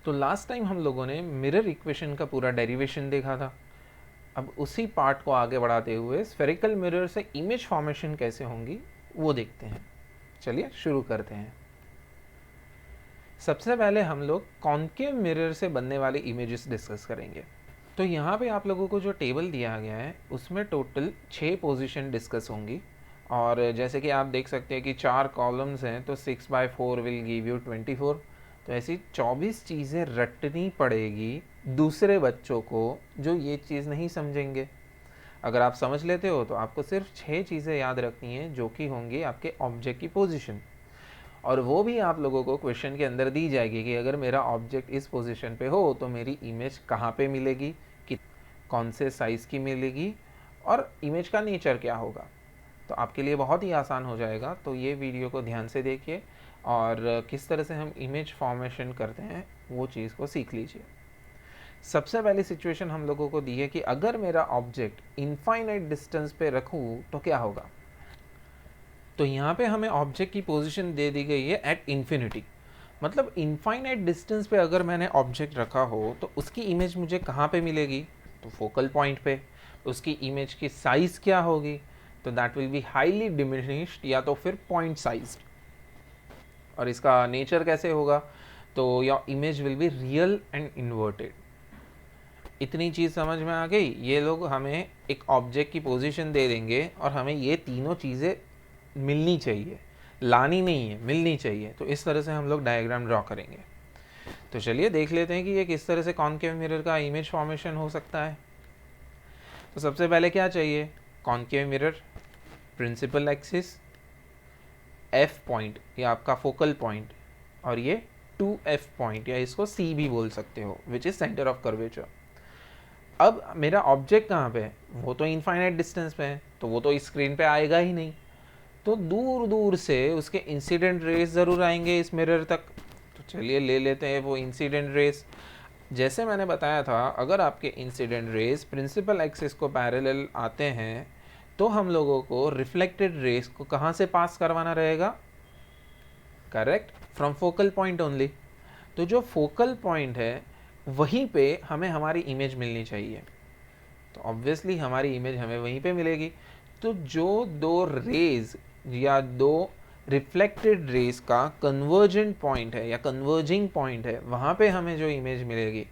तो last time हम लोगों ने मिरर इक्वेशन का पूरा डेरिवेशन देखा था। अब उसी पार्ट को आगे बढ़ाते हुए स्फेरिकल मिरर से इमेज फॉर्मेशन कैसे होंगी वो देखते हैं। चलिए शुरू करते हैं। सबसे पहले हम लोग कॉन्केव मिरर से बनने वाले इमेजेस डिस्कस करेंगे। तो यहाँ पे आप लोगों को जो टेबल दिया गया है उसमें टोटल 6 पोजीशन डिस्कस होंगी, और जैसे कि आप देख सकते हैं कि 4 कॉलम्स हैं, तो 6/4 विल गिव यू 24। तो ऐसी 24 चीज़ें रटनी पड़ेगी दूसरे बच्चों को जो ये चीज़ नहीं समझेंगे। अगर आप समझ लेते हो तो आपको सिर्फ 6 चीज़ें याद रखनी है जो कि होंगी आपके ऑब्जेक्ट की पोजीशन, और वो भी आप लोगों को क्वेश्चन के अंदर दी जाएगी कि अगर मेरा ऑब्जेक्ट इस पोजीशन पे हो तो मेरी इमेज कहाँ पे मिलेगी, कि कौन से साइज़ की मिलेगी, और इमेज का नेचर क्या होगा। तो आपके लिए बहुत ही आसान हो जाएगा। तो ये वीडियो को ध्यान से देखिए और किस तरह से हम इमेज फॉर्मेशन करते हैं वो चीज़ को सीख लीजिए। सबसे पहली सिचुएशन हम लोगों को दी है कि अगर मेरा ऑब्जेक्ट इनफाइनाइट डिस्टेंस पे रखूँ तो क्या होगा। तो यहाँ पे हमें ऑब्जेक्ट की पोजीशन दे दी गई है एट इन्फिनिटी, मतलब इनफाइनाइट डिस्टेंस पे अगर मैंने ऑब्जेक्ट रखा हो तो उसकी इमेज मुझे कहाँ पे मिलेगी, तो फोकल पॉइंट पे। उसकी इमेज की साइज़ क्या होगी, तो that will be highly diminished या तो फिर पॉइंट साइज्ड। और इसका नेचर कैसे होगा, तो your image will be real and inverted. इतनी चीज़ समझ में आ गई। ये लोग हमें एक ऑब्जेक्ट की पोजीशन दे देंगे और हमें ये तीनों चीज़ें मिलनी चाहिए, लानी नहीं है, मिलनी चाहिए। तो इस तरह से हम लोग डायग्राम ड्रॉ करेंगे। तो चलिए देख लेते हैं कि ये किस तरह से कॉन्केव मिरर का इमेज फॉर्मेशन हो सकता है। तो सबसे पहले क्या चाहिए, concave mirror, principal axis, F point ये आपका फोकल पॉइंट, और ये 2F पॉइंट या इसको C भी बोल सकते हो, which is centre of curvature. अब मेरा ऑब्जेक्ट कहाँ पे है, वो तो इनफाइनाइट डिस्टेंस पे है, तो वो तो इस स्क्रीन पे आएगा ही नहीं। तो दूर दूर से उसके इंसिडेंट रेस ज़रूर आएंगे इस मिरर तक। तो चलिए ले लेते हैं वो इंसिडेंट रेस। जैसे मैंने बताया था, अगर आपके इंसिडेंट रेस प्रिंसिपल एक्सिस को पैरेलल आते हैं तो हम लोगों को रिफ्लेक्टेड रेस को कहाँ से पास करवाना रहेगा, correct, from focal point only. तो जो फोकल पॉइंट है वहीं पे हमें हमारी इमेज मिलनी चाहिए। तो ऑब्वियसली हमारी इमेज हमें वहीं पे मिलेगी। तो जो दो रेज या दो रिफ्लेक्टेड रेज का कन्वर्जेंट पॉइंट है या कन्वर्जिंग पॉइंट है, वहाँ पे हमें जो इमेज मिलेगी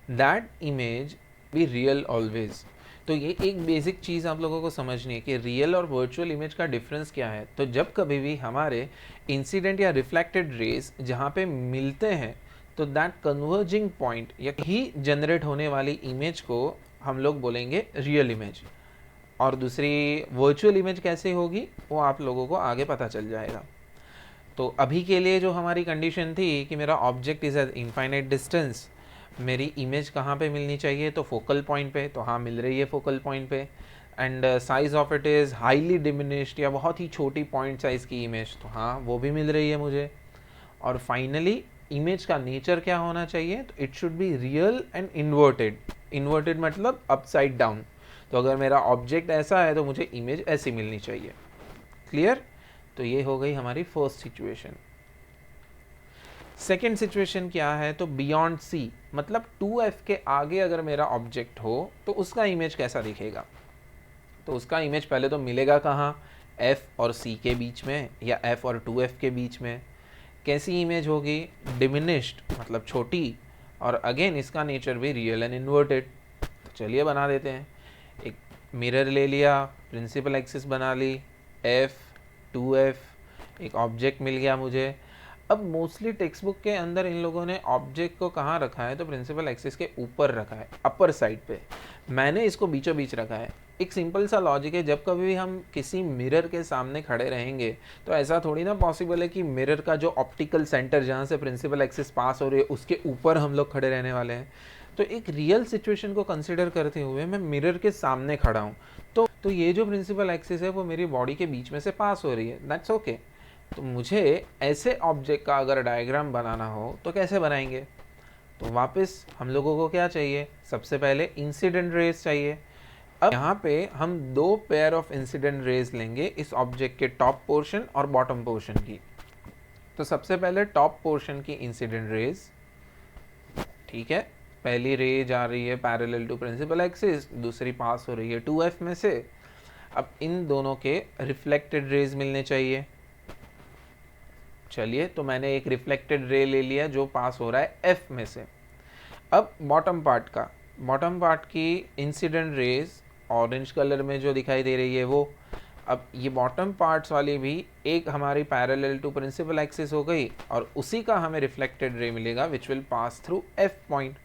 that image be real always. तो ये एक बेसिक चीज़ आप लोगों को समझनी है कि रियल और वर्चुअल इमेज का डिफरेंस क्या है। तो जब कभी भी हमारे इंसिडेंट या रिफ्लेक्टेड रेज जहाँ पे मिलते हैं तो दैट कन्वर्जिंग पॉइंट या ही जनरेट होने वाली इमेज को हम लोग बोलेंगे रियल इमेज। और दूसरी वर्चुअल इमेज कैसे होगी वो आप लोगों को आगे पता चल जाएगा। तो अभी के लिए जो हमारी कंडीशन थी कि मेरा object is eight infinite distance, मेरी इमेज कहाँ पे मिलनी चाहिए, तो फोकल पॉइंट पे। तो हाँ, मिल रही है फोकल पॉइंट पे। And size of it is highly diminished या बहुत ही छोटी पॉइंट साइज़ की इमेज, तो हाँ वो भी मिल रही है मुझे। और फाइनली इमेज का नेचर क्या होना चाहिए, तो it should be real and inverted. Inverted मतलब अपसाइड डाउन। तो अगर मेरा ऑब्जेक्ट ऐसा है तो मुझे इमेज ऐसी मिलनी चाहिए। क्लियर। तो ये हो गई हमारी फर्स्ट सिचुएशन। सेकेंड सिचुएशन क्या है, तो बियॉन्ड सी, मतलब 2F के आगे अगर मेरा ऑब्जेक्ट हो तो उसका इमेज कैसा दिखेगा। तो उसका इमेज पहले तो मिलेगा कहाँ, F और C के बीच में या F और 2F के बीच में। कैसी इमेज होगी, डिमिनिश्ड मतलब छोटी, और अगेन इसका नेचर भी रियल एंड इन्वर्टेड। तो चलिए बना देते हैं। एक मिरर ले लिया, प्रिंसिपल एक्सिस बना ली, F 2F, एक ऑब्जेक्ट मिल गया मुझे। अब मोस्टली टेक्स्ट बुक के अंदर इन लोगों ने ऑब्जेक्ट को कहाँ रखा है, तो प्रिंसिपल एक्सिस के ऊपर रखा है, अपर साइड पे। मैंने इसको बीचों बीच रखा है। एक सिंपल सा लॉजिक है, जब कभी भी हम किसी मिरर के सामने खड़े रहेंगे तो ऐसा थोड़ी ना पॉसिबल है कि मिरर का जो ऑप्टिकल सेंटर जहाँ से प्रिंसिपल एक्सिस पास हो रही है उसके ऊपर हम लोग खड़े रहने वाले हैं। तो एक रियल सिचुएशन को कंसिडर करते हुए मैं मिरर के सामने खड़ा हूँ, तो ये जो प्रिंसिपल एक्सिस है वो मेरी बॉडी के बीच में से पास हो रही है, दैट्स ओके। तो मुझे ऐसे ऑब्जेक्ट का अगर डायग्राम बनाना हो तो कैसे बनाएंगे, तो वापस हम लोगों को क्या चाहिए, सबसे पहले इंसिडेंट रेज चाहिए। अब यहाँ पे हम दो पेयर ऑफ इंसिडेंट रेज लेंगे इस ऑब्जेक्ट के टॉप पोर्शन और बॉटम पोर्शन की। तो सबसे पहले टॉप पोर्शन की इंसिडेंट रेज, ठीक है, पहली रे जा रही है पैरेलल टू प्रिंसिपल एक्सिस, दूसरी पास हो रही है 2f में से। अब इन दोनों के रिफ्लेक्टेड रेज मिलने चाहिए। चलिए, तो मैंने एक रिफ्लेक्टेड रे ले लिया जो पास हो रहा है f में से। अब बॉटम पार्ट की इंसिडेंट रेज ऑरेंज कलर में जो दिखाई दे रही है वो, अब ये बॉटम पार्ट्स वाली भी एक हमारी पैरेलल टू प्रिंसिपल एक्सिस हो गई और उसी का हमें रिफ्लेक्टेड रे मिलेगा which will pass through f point.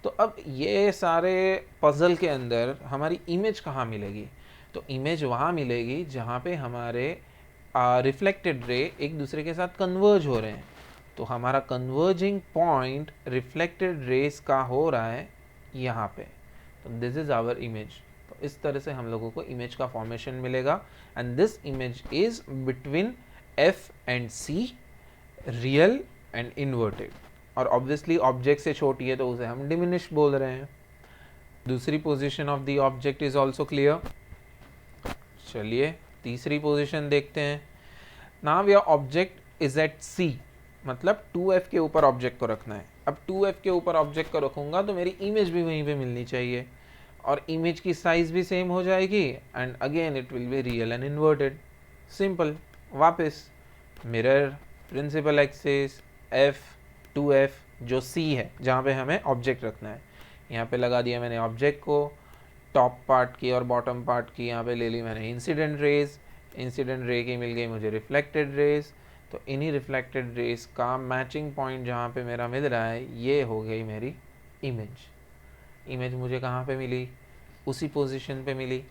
तो अब ये सारे पजल के अंदर हमारी इमेज कहाँ मिलेगी? तो इमेज वहाँ मिलेगी जहाँ पे हमारे रिफ्लेक्टेड रे एक दूसरे के साथ कन्वर्ज हो रहे हैं। तो हमारा कन्वर्जिंग पॉइंट रिफ्लेक्टेड रेस का हो रहा है यहाँ पे। तो दिस इज आवर इमेज। तो इस तरह से हम लोगों को इमेज का फॉर्मेशन मिलेगा and this image is between f and c, real and inverted. और ऑब्वियसली ऑब्जेक्ट से छोटी है तो उसे हम डिमिनिश बोल रहे हैं। दूसरी position of the object is also clear. चलिए तीसरी पोजीशन देखते हैं। Now your object is at c, मतलब 2f के ऊपर ऑब्जेक्ट को रखना है। अब 2f के ऊपर ऑब्जेक्ट को रखूंगा तो मेरी इमेज भी वहीं पे मिलनी चाहिए और इमेज की साइज भी सेम हो जाएगी and again it will be real and inverted. Simple. वापस mirror, principal axis, f, 2f जो c है जहाँ पे हमें ऑब्जेक्ट रखना है, यहाँ पे लगा दिया मैंने ऑब्जेक्ट को। टॉप पार्ट की और बॉटम पार्ट की यहाँ पे ले ली मैंने इंसिडेंट रेज, इंसिडेंट रे की मिल गई मुझे रिफ्लेक्टेड रेज। तो इन्हीं रिफ्लेक्टेड रेज का मैचिंग पॉइंट जहाँ पे मेरा मिल रहा है ये हो गई मेरी इमेज। इमेज मुझे कहाँ पे मिली? उसी पोजीशन पे मिली।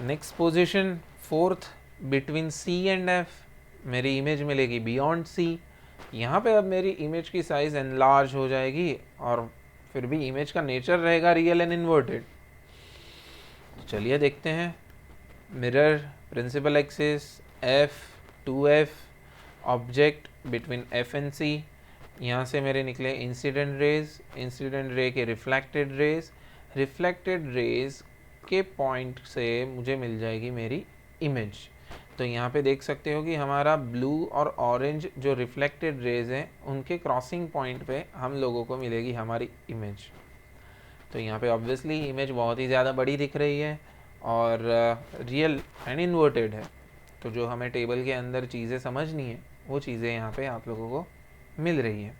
Next position fourth, between c and f, मेरी इमेज मिलेगी बियॉन्ड c। यहाँ पे अब मेरी इमेज की साइज एनलार्ज हो जाएगी और फिर भी इमेज का नेचर रहेगा रियल एंड इन्वर्टेड। तो चलिए देखते हैं। Mirror, principal axis, f, 2f, object between f and c। यहाँ से मेरे निकले इंसिडेंट रेज, इंसिडेंट रे के रिफ्लेक्टेड रेज, रिफ्लेक्टेड रेज के पॉइंट से मुझे मिल जाएगी मेरी इमेज। तो यहाँ पे देख सकते हो कि हमारा ब्लू और ऑरेंज जो रिफ्लेक्टेड रेज हैं उनके क्रॉसिंग पॉइंट पे हम लोगों को मिलेगी हमारी इमेज। तो यहाँ पे ऑब्वियसली इमेज बहुत ही ज़्यादा बड़ी दिख रही है और रियल एंड इन्वर्टेड है। तो जो हमें टेबल के अंदर चीज़ें समझनी है वो चीज़ें यहाँ पे आप लोगों को मिल रही है।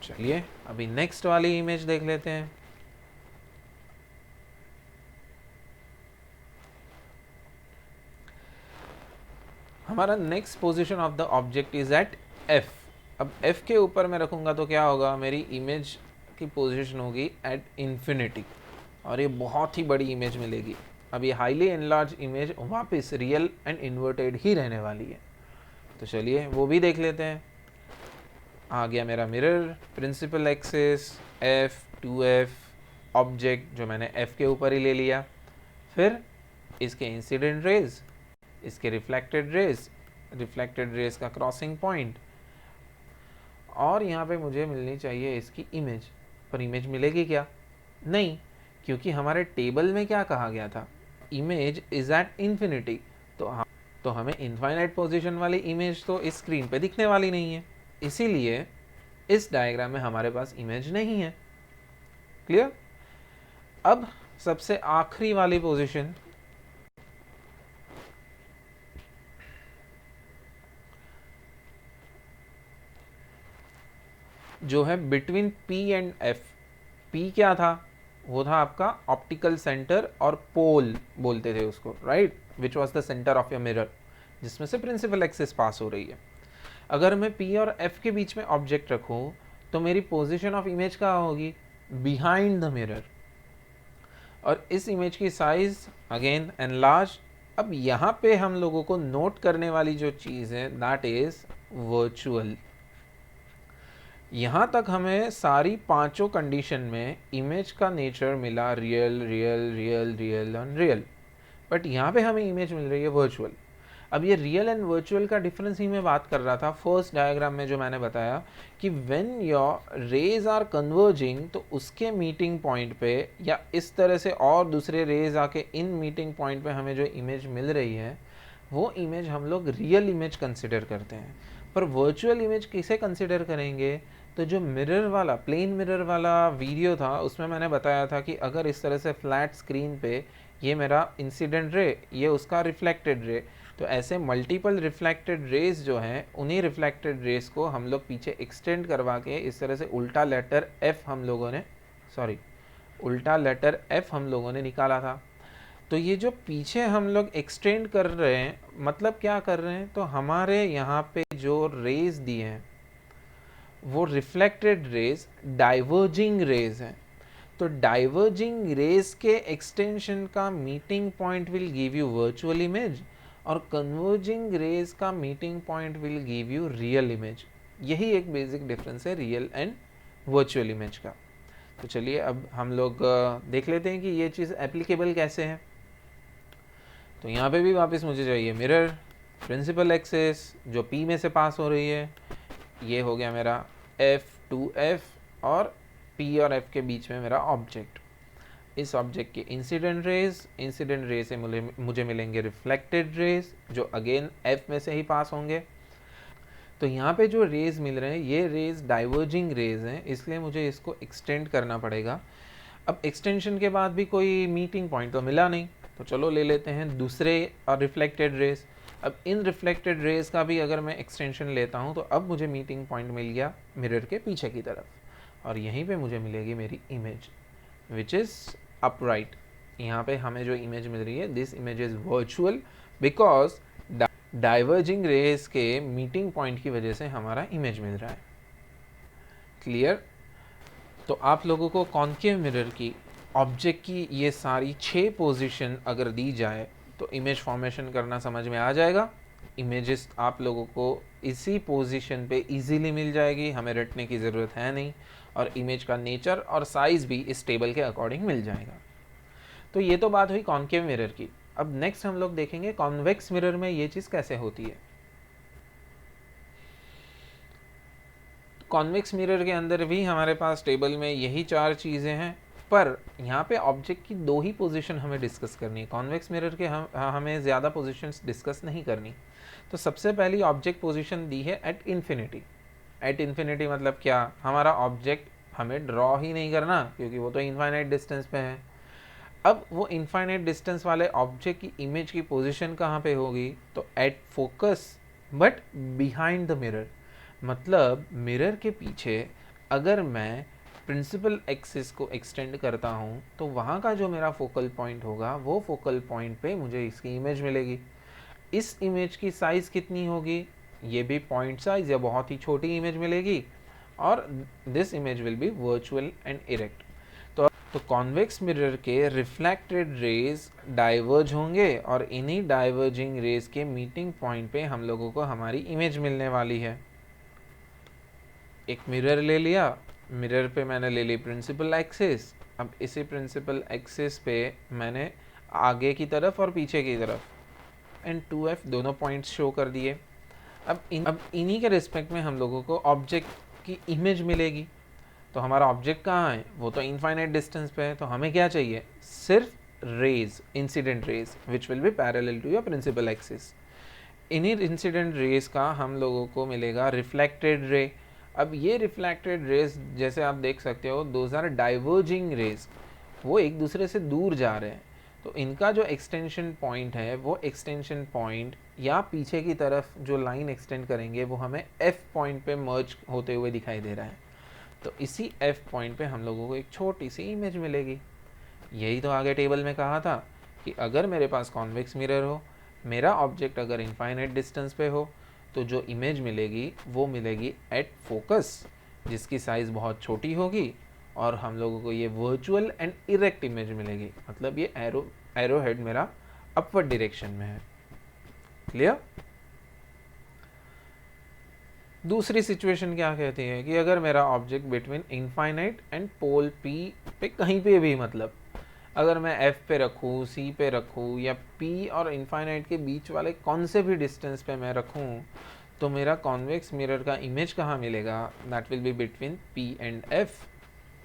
चलिए अभी नेक्स्ट वाली इमेज देख लेते हैं। हमारा next position of the object is at f। अब f के ऊपर मैं रखूंगा तो क्या होगा? मेरी इमेज की पोजीशन होगी एट इंफिनिटी और ये बहुत ही बड़ी इमेज मिलेगी। अब ये हाईली एनलार्ज इमेज वापस रियल एंड इन्वर्टेड ही रहने वाली है। तो चलिए वो भी देख लेते हैं। आ गया मेरा mirror, principal axis, f, 2f, object जो मैंने f के ऊपर ही ले लिया, फिर इसके इंसिडेंट रेज, इसके रिफ्लेक्टेड रेज का क्रॉसिंग पॉइंट और यहाँ पे मुझे मिलनी चाहिए इसकी इमेज। पर इमेज मिलेगी क्या? नहीं, क्योंकि हमारे टेबल में क्या कहा गया था? Image is at infinity. तो हमें इनफाइनाइट पोजीशन वाली इमेज तो इस स्क्रीन पे दिखने वाली नहीं है, इसीलिए इस डायग्राम में हमारे पास इमेज नहीं है। क्लियर? अब सबसे आखिरी वाली पोजीशन जो है between P and F। P क्या था? वो था आपका ऑप्टिकल सेंटर और पोल बोलते थे उसको, right, which was the centre of your mirror, जिसमें से प्रिंसिपल एक्सिस पास हो रही है। अगर मैं P और F के बीच में ऑब्जेक्ट रखूं तो मेरी पोजीशन ऑफ इमेज कहाँ होगी? Behind the mirror. और इस इमेज की साइज अगेन एनलार्ज। अब यहाँ पे हम लोगों को नोट करने वाली जो चीज़ है दैट इज वर्चुअल। यहाँ तक हमें सारी पांचों कंडीशन में इमेज का नेचर मिला real real real real and real, but यहाँ पे हमें इमेज मिल रही है वर्चुअल। अब ये रियल एंड वर्चुअल का डिफरेंस ही मैं बात कर रहा था फर्स्ट डायग्राम में, जो मैंने बताया कि when your rays are converging तो उसके मीटिंग पॉइंट पे या इस तरह से और दूसरे रेज आके इन मीटिंग पॉइंट पे हमें जो इमेज मिल रही है वो इमेज हम लोग रियल इमेज कंसिडर करते हैं। पर वर्चुअल इमेज किसे कंसिडर करेंगे? तो जो मिरर वाला, प्लेन मिरर वाला वीडियो था, उसमें मैंने बताया था कि अगर इस तरह से फ्लैट स्क्रीन पे ये मेरा इंसिडेंट रे, ये उसका रिफ्लेक्टेड रे, तो ऐसे मल्टीपल रिफ्लेक्टेड रेज जो हैं, उन्हीं रिफ्लेक्टेड रेज को हम लोग पीछे एक्सटेंड करवा के इस तरह से उल्टा लेटर एफ हम लोगों ने निकाला था। तो ये जो पीछे हम लोग एक्सटेंड कर रहे हैं, मतलब क्या कर रहे हैं, तो हमारे यहाँ पे जो रेज दिए हैं वो रिफ्लेक्टेड रेज डाइवर्जिंग रेज हैं। तो डाइवर्जिंग रेज के एक्सटेंशन का meeting point will give you virtual image, और कन्वर्जिंग रेज का meeting point will give you real image. यही एक बेसिक डिफरेंस है रियल एंड वर्चुअल इमेज का। तो चलिए अब हम लोग देख लेते हैं कि ये चीज़ एप्लीकेबल कैसे है। तो यहाँ पे भी वापस मुझे चाहिए मिरर, प्रिंसिपल एक्सिस जो P में से पास हो रही है, ये हो गया मेरा F टू F, और P और F के बीच में मेरा ऑब्जेक्ट। इस ऑब्जेक्ट के इंसिडेंट रेज से मुझे मिलेंगे रिफ्लेक्टेड रेज जो अगेन F में से ही पास होंगे। तो यहाँ पे जो रेज मिल रहे हैं ये रेज डाइवर्जिंग रेज हैं, इसलिए मुझे इसको एक्सटेंड करना पड़ेगा। अब एक्सटेंशन के बाद भी कोई मीटिंग पॉइंट तो मिला नहीं, तो चलो ले लेते हैं दूसरे रिफ्लेक्टेड रेज। अब इन रिफ्लेक्टेड रेज का भी अगर मैं एक्सटेंशन लेता हूँ तो अब मुझे मीटिंग पॉइंट मिल गया मिरर के पीछे की तरफ, और यहीं पे मुझे मिलेगी मेरी इमेज विच इज़ अपराइट। यहाँ पे हमें जो इमेज मिल रही है, this image is virtual because diverging raise के मीटिंग पॉइंट की वजह से हमारा इमेज मिल रहा है। क्लियर? तो आप लोगों को कॉन्केव मिरर की ऑब्जेक्ट की ये सारी 6 पोजीशन अगर दी जाए तो इमेज फॉर्मेशन करना समझ में आ जाएगा। इमेजेस आप लोगों को इसी पोजीशन पे इजीली मिल जाएगी, हमें रटने की ज़रूरत है नहीं, और इमेज का नेचर और साइज़ भी इस टेबल के अकॉर्डिंग मिल जाएगा। तो ये तो बात हुई कॉन्केव मिरर की। अब नेक्स्ट हम लोग देखेंगे कॉन्वेक्स मिरर में ये चीज़ कैसे होती है। कॉन्वेक्स मिरर के अंदर भी हमारे पास टेबल में यही 4 चीज़ें हैं, पर यहाँ पे ऑब्जेक्ट की 2 ही पोजीशन हमें डिस्कस करनी है। कॉन्वेक्स मिरर के हमें ज़्यादा पोजीशंस डिस्कस नहीं करनी। तो सबसे पहली ऑब्जेक्ट पोजीशन दी है एट इन्फिनिटी। एट इन्फिनिटी मतलब क्या, हमारा ऑब्जेक्ट हमें ड्रॉ ही नहीं करना क्योंकि वो तो इनफाइनाइट डिस्टेंस पे है। अब वो इनफाइनाइट डिस्टेंस वाले ऑब्जेक्ट की इमेज की पोजीशन कहाँ पे होगी, तो at focus but behind the mirror. मतलब मिरर के पीछे अगर मैं प्रिंसिपल एक्सिस को एक्सटेंड करता हूँ तो वहाँ का जो मेरा फोकल पॉइंट होगा वो फोकल पॉइंट पे मुझे इसकी इमेज मिलेगी। इस इमेज की साइज़ कितनी होगी, ये भी पॉइंट साइज या बहुत ही छोटी इमेज मिलेगी, और this image will be virtual and erect. तो कॉन्वेक्स मिरर के रिफ्लेक्टेड रेज डाइवर्ज होंगे और इन्हीं डाइवर्जिंग रेज के मीटिंग पॉइंट पे हम लोगों को हमारी इमेज मिलने वाली है। एक मिरर ले लिया, मिरर पे मैंने ले ली प्रिंसिपल एक्सिस। अब इसी प्रिंसिपल एक्सिस पे मैंने आगे की तरफ और पीछे की तरफ एंड 2F दोनों पॉइंट्स शो कर दिए। अब इन्हीं के रिस्पेक्ट में हम लोगों को ऑब्जेक्ट की इमेज मिलेगी। तो हमारा ऑब्जेक्ट कहाँ है, वो तो इनफाइनाइट डिस्टेंस पे है, तो हमें क्या चाहिए, सिर्फ rays, incident rays which will be parallel to your principal axis. इन्हीं इंसिडेंट रेज का हम लोगों को मिलेगा रिफ्लेक्टेड रे। अब ये रिफ्लेक्टेड रेज जैसे आप देख सकते हो, दोज आर डाइवर्जिंग रेज, वो एक दूसरे से दूर जा रहे हैं। तो इनका जो एक्सटेंशन पॉइंट है वो एक्सटेंशन पॉइंट या पीछे की तरफ जो लाइन एक्सटेंड करेंगे वो हमें F पॉइंट पे मर्ज होते हुए दिखाई दे रहा है। तो इसी F पॉइंट पे हम लोगों को एक छोटी सी इमेज मिलेगी। यही तो आगे टेबल में कहा था कि अगर मेरे पास कॉन्वेक्स मिरर हो, मेरा ऑब्जेक्ट अगर इनफाइनाइट डिस्टेंस पे हो, तो जो इमेज मिलेगी वो मिलेगी एट फोकस, जिसकी साइज़ बहुत छोटी होगी, और हम लोगों को ये वर्चुअल एंड इरेक्ट इमेज मिलेगी। मतलब ये एरो हेड मेरा अपवर्ड डायरेक्शन में है। क्लियर? दूसरी सिचुएशन क्या कहती है कि अगर मेरा object between infinite and pole P पे कहीं पे भी, मतलब अगर मैं F पे रखूँ, C पे रखूँ, या P और इनफाइनाइट के बीच वाले कौन से भी डिस्टेंस पे मैं रखूँ, तो मेरा कॉन्वेक्स मिरर का इमेज कहाँ मिलेगा, that will be between P and F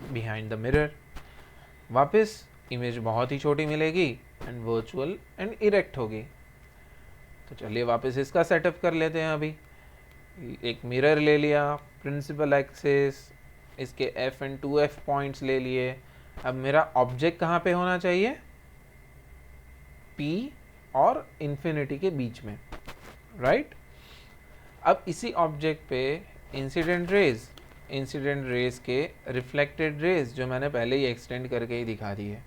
behind the mirror. वापस इमेज बहुत ही छोटी मिलेगी एंड वर्चुअल एंड इरेक्ट होगी। तो चलिए वापस इसका सेटअप कर लेते हैं। अभी एक मिरर ले लिया, प्रिंसिपल एक्सिस, इसके एफ एंड 2f पॉइंट्स ले लिए। अब मेरा ऑब्जेक्ट कहाँ पे होना चाहिए? P और इन्फिनिटी के बीच में, राइट? अब इसी ऑब्जेक्ट पे इंसिडेंट रेज के रिफ्लेक्टेड रेज जो मैंने पहले ही एक्सटेंड करके ही दिखा दी है।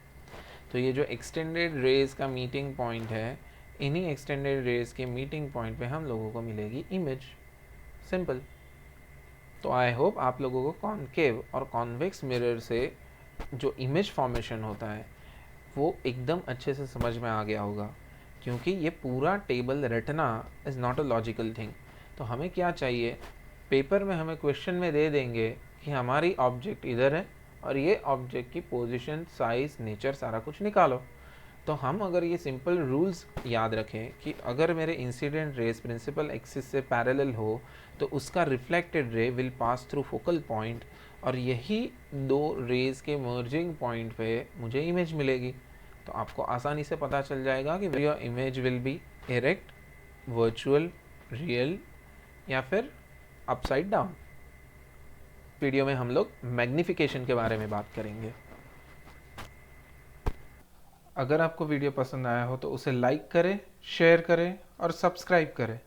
तो ये जो एक्सटेंडेड रेज का मीटिंग पॉइंट है, इन्हीं एक्सटेंडेड रेज के मीटिंग पॉइंट पे हम लोगों को मिलेगी इमेज। सिंपल। तो आई होप आप लोगों को कॉनकेव और कॉन्वेक्स मिरर से जो इमेज फॉर्मेशन होता है वो एकदम अच्छे से समझ में आ गया होगा, क्योंकि ये पूरा टेबल रटना is not a logical thing. तो हमें क्या चाहिए, पेपर में हमें क्वेश्चन में दे देंगे कि हमारी ऑब्जेक्ट इधर है और ये ऑब्जेक्ट की पोजीशन, साइज, नेचर सारा कुछ निकालो। तो हम अगर ये सिंपल रूल्स याद रखें कि अगर मेरे इंसिडेंट रेज प्रिंसिपल एक्सिस से पैरेलल हो तो उसका reflected ray will pass through focal point, और यही दो रेज के मर्जिंग पॉइंट पे मुझे इमेज मिलेगी। तो आपको आसानी से पता चल जाएगा कि your image will be erect, virtual, real या फिर अपसाइड डाउन। वीडियो में हम लोग मैग्निफिकेशन के बारे में बात करेंगे। अगर आपको वीडियो पसंद आया हो तो उसे लाइक करें, शेयर करें और सब्सक्राइब करें।